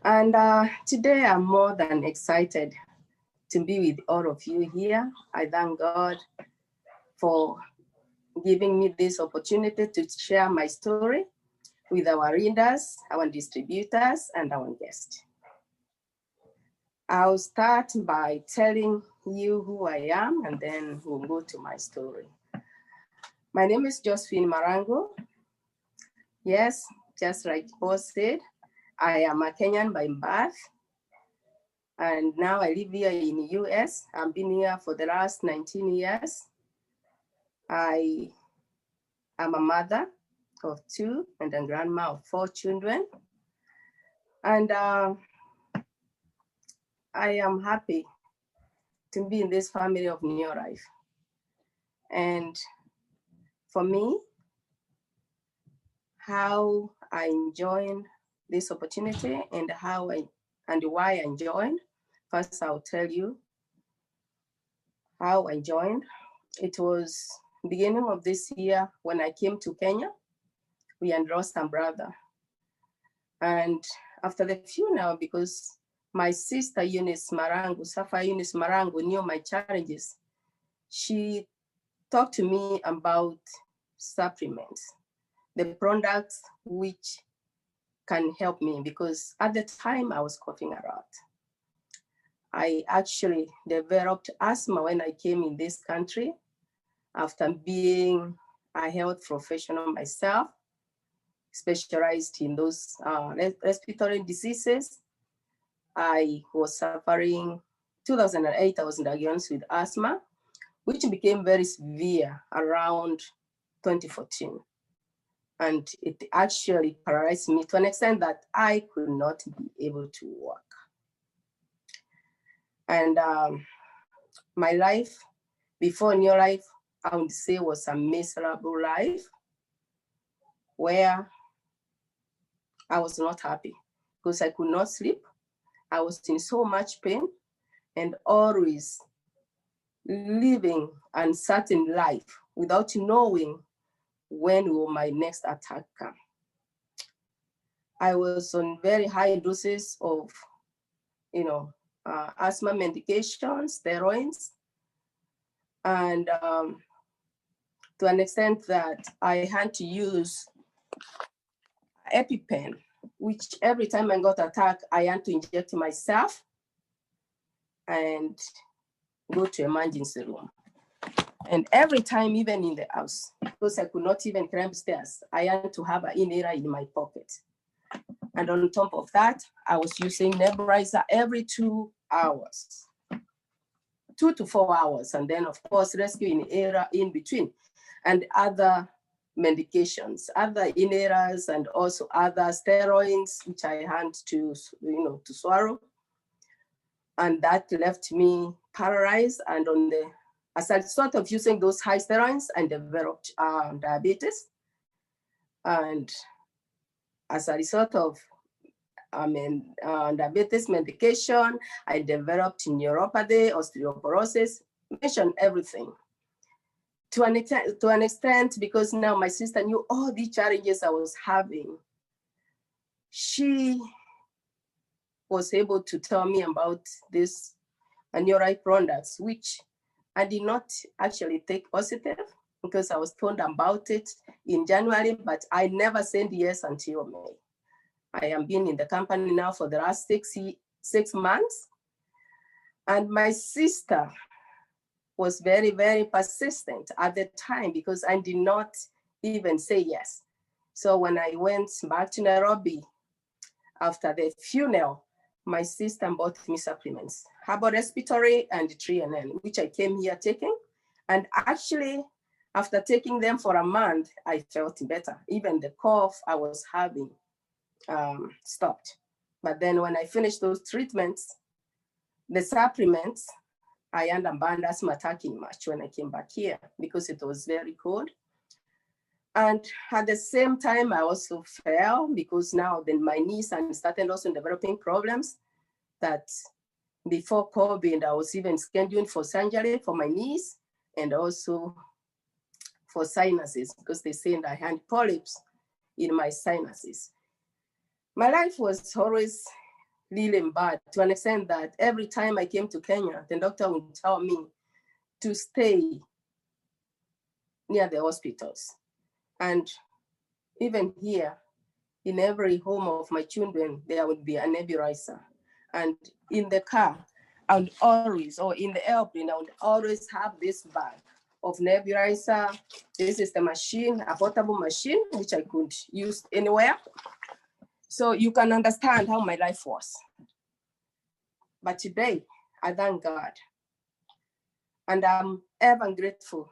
And today I'm more than excited to be with all of you here. I thank God for giving me this opportunity to share my story with our readers, our distributors, and our guests. I'll start by telling you who I am, and then we'll go to my story. My name is Josephine Marangu. Yes, just like boss said, I am a Kenyan by birth, and now I live here in the US. I've been here for the last 19 years. I am a mother of 2 and a grandma of 4 children. And I am happy to be in this family of New Life. And for me, how I joined this opportunity and why I joined. First, I'll tell you how I joined. It was beginning of this year when I came to Kenya. We had lost a brother. And after the funeral, because my sister Eunice Marangu knew my challenges, she talked to me about supplements, the products which can help me, because at the time I was coughing a lot. I actually developed asthma when I came in this country after being a health professional myself, specialized in those respiratory diseases. I was suffering, 2008, I was diagnosed with asthma, which became very severe around 2014. And it actually paralyzed me to an extent that I could not be able to walk. And my life before New Life, I would say, was a miserable life where I was not happy because I could not sleep. I was in so much pain and always living an uncertain life without knowing when will my next attack come. I was on very high doses of, asthma medications, steroids, and to an extent that I had to use EpiPen, which every time I got attacked, I had to inject myself and go to emergency room. And every time, even in the house, because I could not even climb stairs, I had to have an inhaler in my pocket. And on top of that, I was using nebulizer every 2 hours, 2 to 4 hours. And then, of course, rescue inhaler in between, and other medications, other inhalers, and also other steroids, which I had to swallow. And that left me paralyzed. And as a result of using those high steroids, I developed diabetes. And as a result of diabetes medication, I developed neuropathy, osteoporosis, mention everything. To an extent, because now my sister knew all the challenges I was having, she was able to tell me about this New-Life products, which I did not actually take positive because I was told about it in January, but I never said yes until May. I have been in the company now for the last 6 months. And my sister was very, very persistent at the time because I did not even say yes. So when I went back to Nairobi after the funeral, my sister bought me supplements, herbal respiratory and 3NN, which I came here taking. And actually, after taking them for a month, I felt better. Even the cough I was having stopped. But then when I finished those treatments, the supplements, I had a bad asthma attack in March when I came back here because it was very cold. And at the same time, I also fell because now then my knees and started also developing problems that before COVID, I was even scheduled for surgery for my knees and also for sinuses because they said I had polyps in my sinuses. My life was always really bad, to an extent that every time I came to Kenya, the doctor would tell me to stay near the hospitals. And even here, in every home of my children, there would be a nebulizer. And in the car, I would always, or in the airplane, I would always have this bag of nebulizer. This is the machine, a portable machine, which I could use anywhere. So you can understand how my life was. But today, I thank God. And I'm ever grateful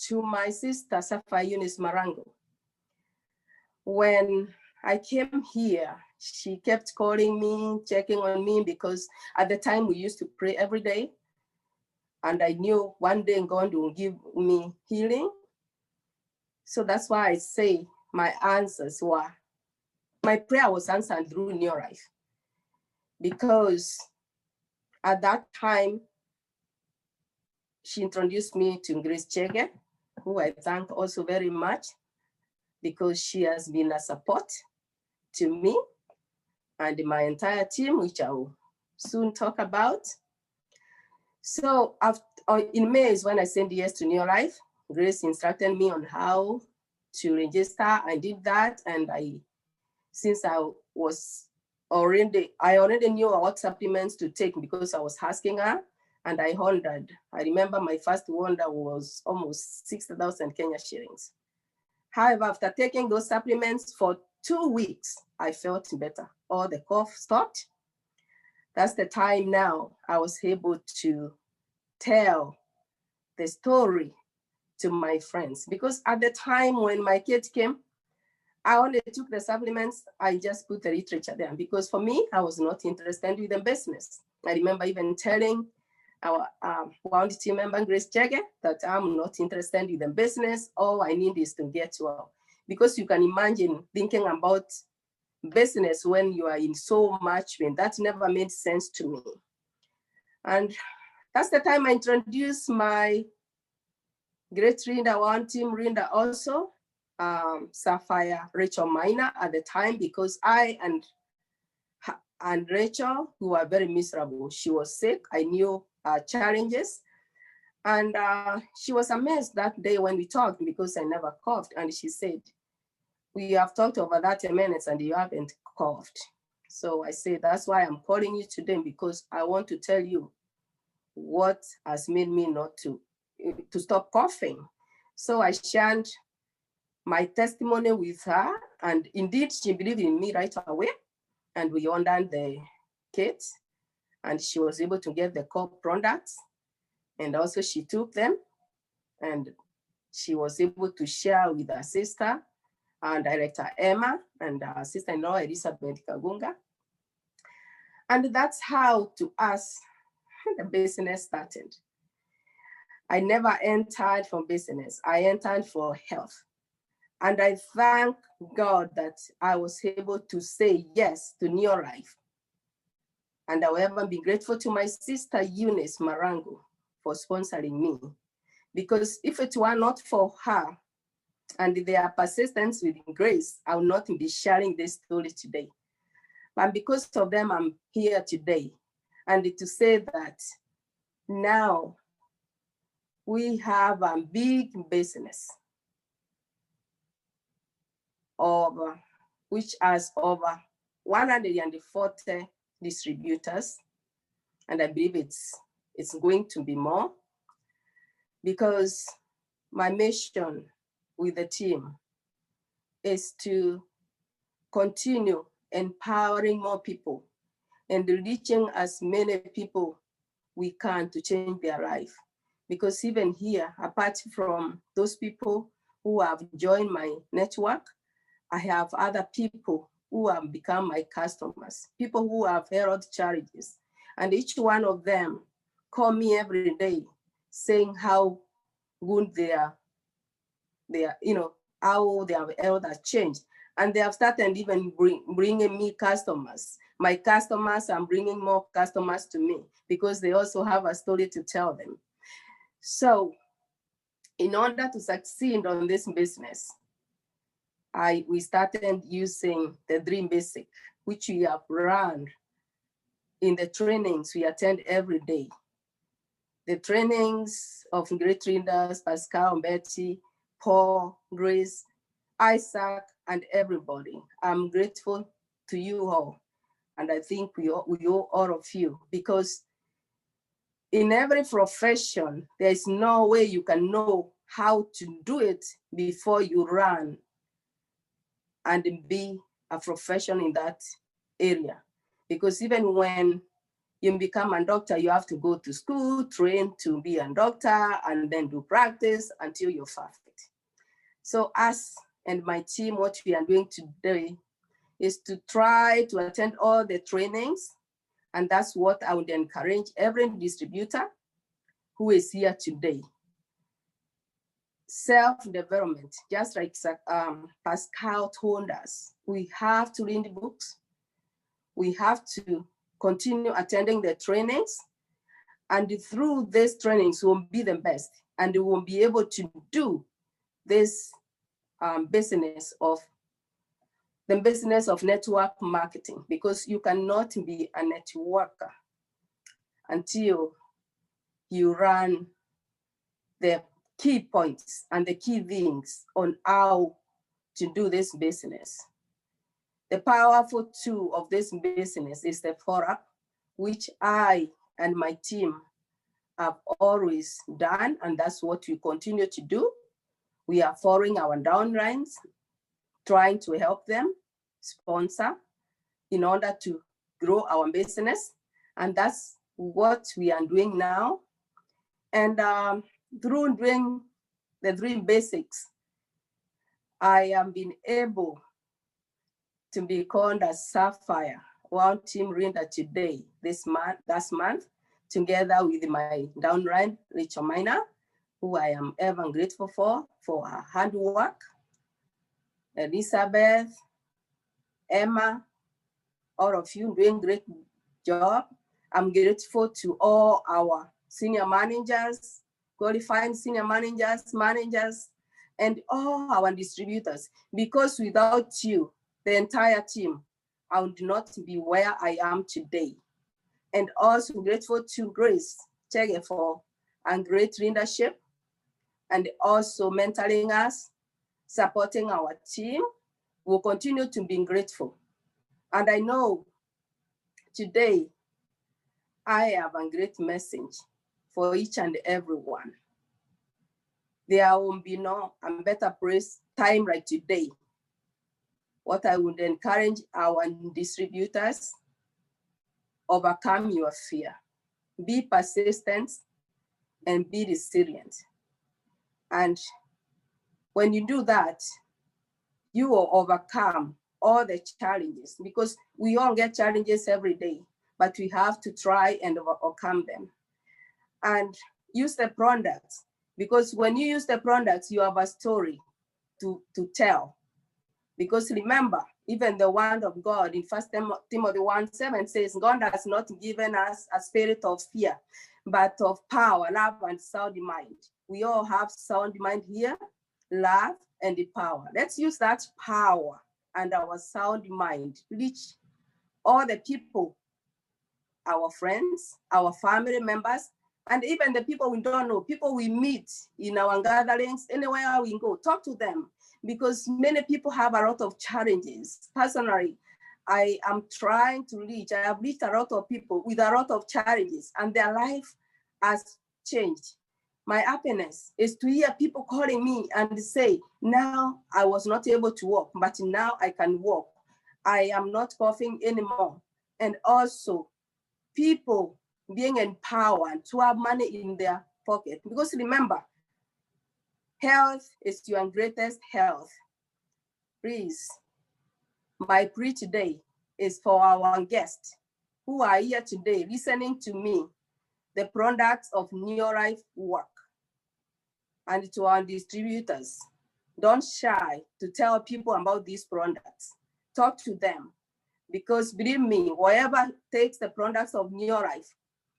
to my sister, Sapphire Eunice Marangu. When I came here, she kept calling me, checking on me, because at the time we used to pray every day. And I knew one day God will give me healing. So that's why I say my answers were, my prayer was answered through New Life. Because at that time, she introduced me to Grace Chege, who I thank also very much, because she has been a support to me and my entire team, which I will soon talk about. So in May is when I sent yes to New Life. Grace instructed me on how to register. I did that, and since I already knew what supplements to take because I was asking her, and I wondered. I remember my first wonder was almost 60,000 Kenya shillings. However, after taking those supplements for 2 weeks, I felt better. All the cough stopped. That's the time now I was able to tell the story to my friends. Because at the time when my kids came, I only took the supplements. I just put the literature there because for me, I was not interested in the business. I remember even telling our one team member, Grace Chege, that I'm not interested in the business. All I need is to get well. Because you can imagine thinking about business when you are in so much pain. That never made sense to me. And that's the time I introduced my great reader, one team reader also, Sapphire Rachel Minor at the time, because I and Rachel, who were very miserable. She was sick. I knew challenges. And she was amazed that day when we talked because I never coughed. And she said, we have talked over 30 minutes and you haven't coughed. So I said, that's why I'm calling you today, because I want to tell you what has made me not to stop coughing. So I shared my testimony with her, and indeed she believed in me right away. And we ordered the kits, and she was able to get the core products, and also she took them, and she was able to share with her sister, our director Emma, and our sister-in-law Elizabeth Kagunga. And that's how, to us, the business started. I never entered for business. I entered for health. And I thank God that I was able to say yes to New Life. And I will ever be grateful to my sister Eunice Marangu for sponsoring me. Because if it were not for her and their persistence with Grace, I would not be sharing this story today. But because of them, I'm here today. And to say that now we have a big business which has over 140 distributors. And I believe it's going to be more, because my mission with the team is to continue empowering more people and reaching as many people we can to change their life. Because even here, apart from those people who have joined my network, I have other people who have become my customers, people who have health challenges. And each one of them call me every day saying how good how their health has changed. And they have started even bringing me customers. My customers are bringing more customers to me because they also have a story to tell them. So in order to succeed on this business, we started using the Dream Basic, which we have run in the trainings we attend every day. The trainings of great readers, Pascal, Betty, Paul, Grace, Isaac, and everybody. I'm grateful to you all. And I think we owe all of you, because in every profession, there is no way you can know how to do it before you run and be a professional in that area. Because even when you become a doctor, you have to go to school, train to be a doctor, and then do practice until you're perfect. So us and my team, what we are doing today is to try to attend all the trainings. And that's what I would encourage every distributor who is here today. Self-development, just like Pascal told us, we have to read books. We have to continue attending the trainings. And through these trainings, we'll be the best. And we will be able to do this business of network marketing, because you cannot be a networker until you run the key points and the key things on how to do this business. The powerful tool of this business is the forum, which I and my team have always done, and that's what we continue to do. We are following our downlines, trying to help them sponsor in order to grow our business. And that's what we are doing now. And through doing the 3 basics, I have been able to be called a Sapphire, one team reader today, last month, together with my downline, Rachel Miner, who I am ever grateful for her hard work. Elizabeth, Emma, all of you doing great job. I'm grateful to all our senior managers, qualified senior managers, and all our distributors, because without you, the entire team, I would not be where I am today. And also grateful to Grace Chege for a great leadership, and also mentoring us, supporting our team. We'll continue to be grateful. And I know today I have a great message for each and every one. There will be no better place time like today. What I would encourage our distributors, overcome your fear, be persistent, and be resilient. And when you do that, you will overcome all the challenges, because we all get challenges every day, but we have to try and overcome them. And use the products, because when you use the products, you have a story to tell. Because remember, even the word of God in 1 Timothy 1:7 says, God has not given us a spirit of fear, but of power, love, and sound mind. We all have sound mind here, love, and the power. Let's use that power and our sound mind to reach all the people, our friends, our family members, and even the people we don't know, people we meet in our gatherings, anywhere we go, talk to them, because many people have a lot of challenges. Personally, I am trying to reach, I have reached a lot of people with a lot of challenges, and their life has changed. My happiness is to hear people calling me and say, now I was not able to walk, but now I can walk. I am not coughing anymore. And also people being empowered to have money in their pocket. Because remember, health is your greatest health. Please, my plea today is for our guests who are here today listening to me, the products of New Life work. And to our distributors, don't shy to tell people about these products. Talk to them, because believe me, whoever takes the products of New Life,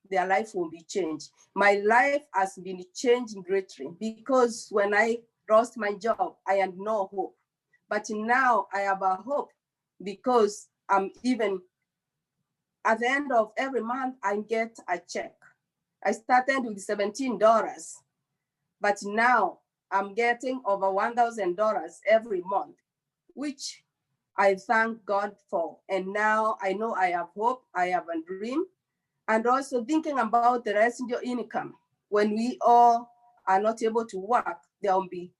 their life will be changed. My life has been changed greatly, because when I lost my job, I had no hope. But now I have a hope, because at the end of every month, I get a check. I started with $17, but now I'm getting over $1,000 every month, which I thank God for. And now I know I have hope, I have a dream, and also thinking about the residual income. When we all are not able to work, there will be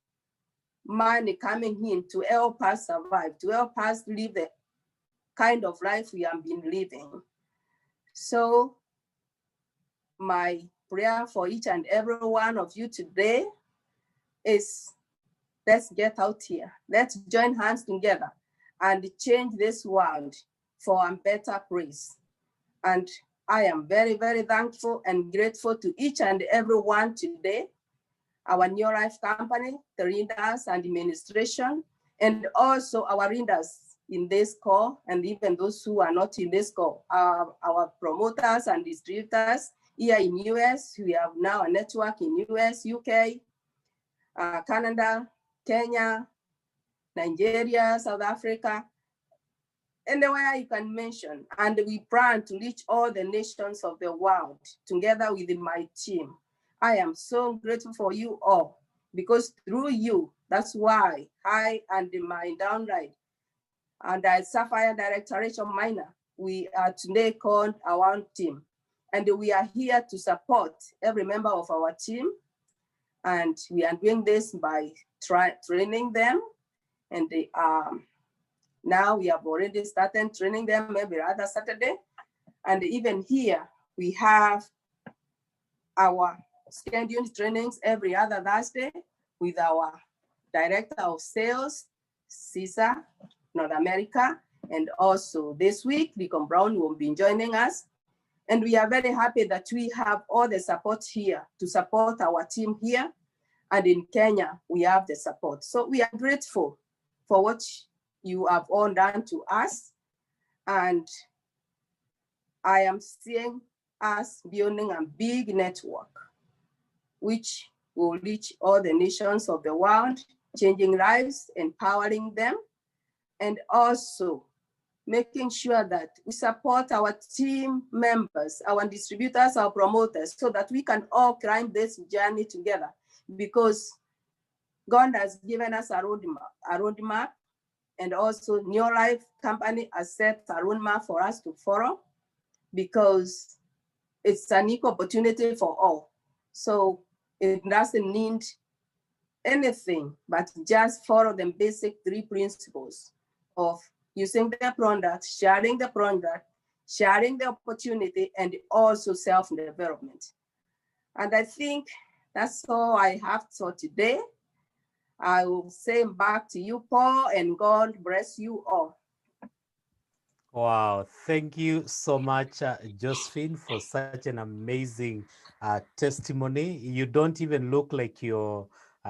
money coming in to help us survive, to help us live the kind of life we have been living. So my prayer for each and every one of you today is, let's get out here. Let's join hands together and change this world for a better place. And I am very, very thankful and grateful to each and every one today, our New Life company, the readers and administration, and also our readers in this call, and even those who are not in this call, our promoters and distributors here in US. We have now a network in US, UK, Canada, Kenya, Nigeria, South Africa, anywhere you can mention. And we plan to reach all the nations of the world together with my team. I am so grateful for you all, because through you, that's why I and my downline and I Sapphire Director Rachel Minor, we are today called our own team. And we are here to support every member of our team. And we are doing this by training them. And they, now we have already started training them every other Saturday. And even here, we have our scheduled trainings every other Thursday with our Director of Sales, CISA, North America. And also this week, Deacon Brown will be joining us. And we are very happy that we have all the support here to support our team here. And in Kenya, we have the support. So we are grateful for what you have all done to us. And I am seeing us building a big network, which will reach all the nations of the world, changing lives, empowering them, and also making sure that we support our team members, our distributors, our promoters, so that we can all climb this journey together, because God has given us a roadmap, and also New Life Company has set a roadmap for us to follow, because it's an equal opportunity for all. So it doesn't need anything but just follow the basic 3 principles of using the product, sharing the opportunity, and also self-development. And I think that's all I have for today. I will say back to you, Paul, and God bless you all. Wow, thank you so much, Josephine, for such an amazing testimony. You don't even look like you're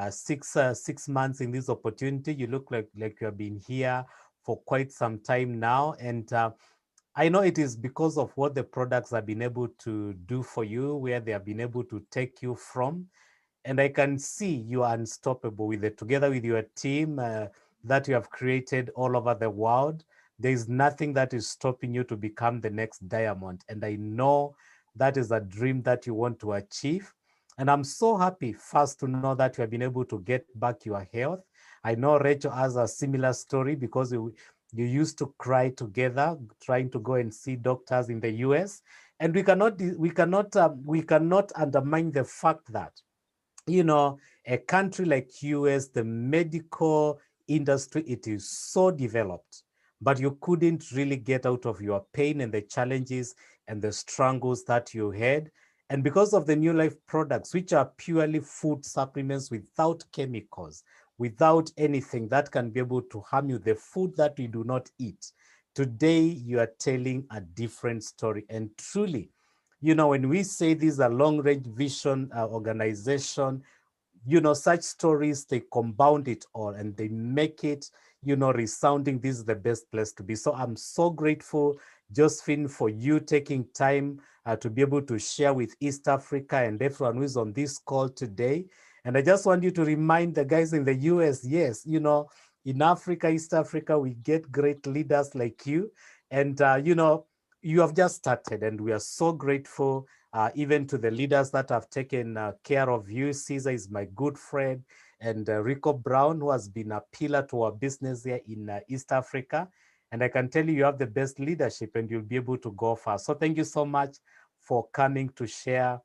6 months in this opportunity. You look like you have been here for quite some time now. And I know it is because of what the products have been able to do for you, where they have been able to take you from. And I can see you are unstoppable with it, together with your team that you have created all over the world. There is nothing that is stopping you to become the next diamond. And I know that is a dream that you want to achieve. And I'm so happy first to know that you have been able to get back your health. I know Rachel has a similar story, because you used to cry together, trying to go and see doctors in the US. And we cannot undermine the fact that, you know, a country like US, the medical industry, it is so developed, but you couldn't really get out of your pain and the challenges and the struggles that you had. And because of the New Life products, which are purely food supplements without chemicals, without anything that can be able to harm you, the food that we do not eat, today you are telling a different story. And truly, you know, when we say this is a long-range vision organization, you know, such stories, they compound it all and they make it, you know, resounding, this is the best place to be. So I'm so grateful, Josephine, for you taking time to be able to share with East Africa and everyone who is on this call today. And I just want you to remind the guys in the US, yes, you know, in Africa, East Africa, we get great leaders like you. And, you know, you have just started, and we are so grateful, even to the leaders that have taken care of you. Caesar is my good friend, and Rico Brown, who has been a pillar to our business here in East Africa. And I can tell you, you have the best leadership, and you'll be able to go far. So thank you so much for coming to share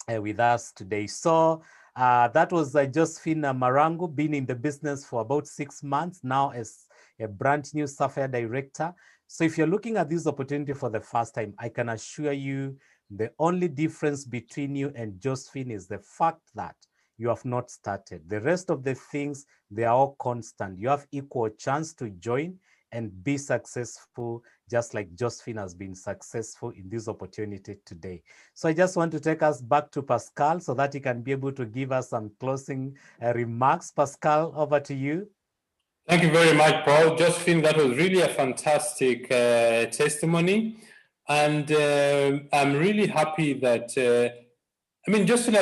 with us today. So that was Josephine Marangu, been in the business for about 6 months now as a brand new software director. So if you're looking at this opportunity for the first time, I can assure you the only difference between you and Josephine is the fact that you have not started. The rest of the things, they are all constant. You have equal chance to join and be successful, just like Josephine has been successful in this opportunity today. So I just want to take us back to Pascal so that he can be able to give us some closing remarks. Pascal, over to you. Thank you very much, Paul. Josephine, that was really a fantastic testimony. And I'm really happy that, Josephine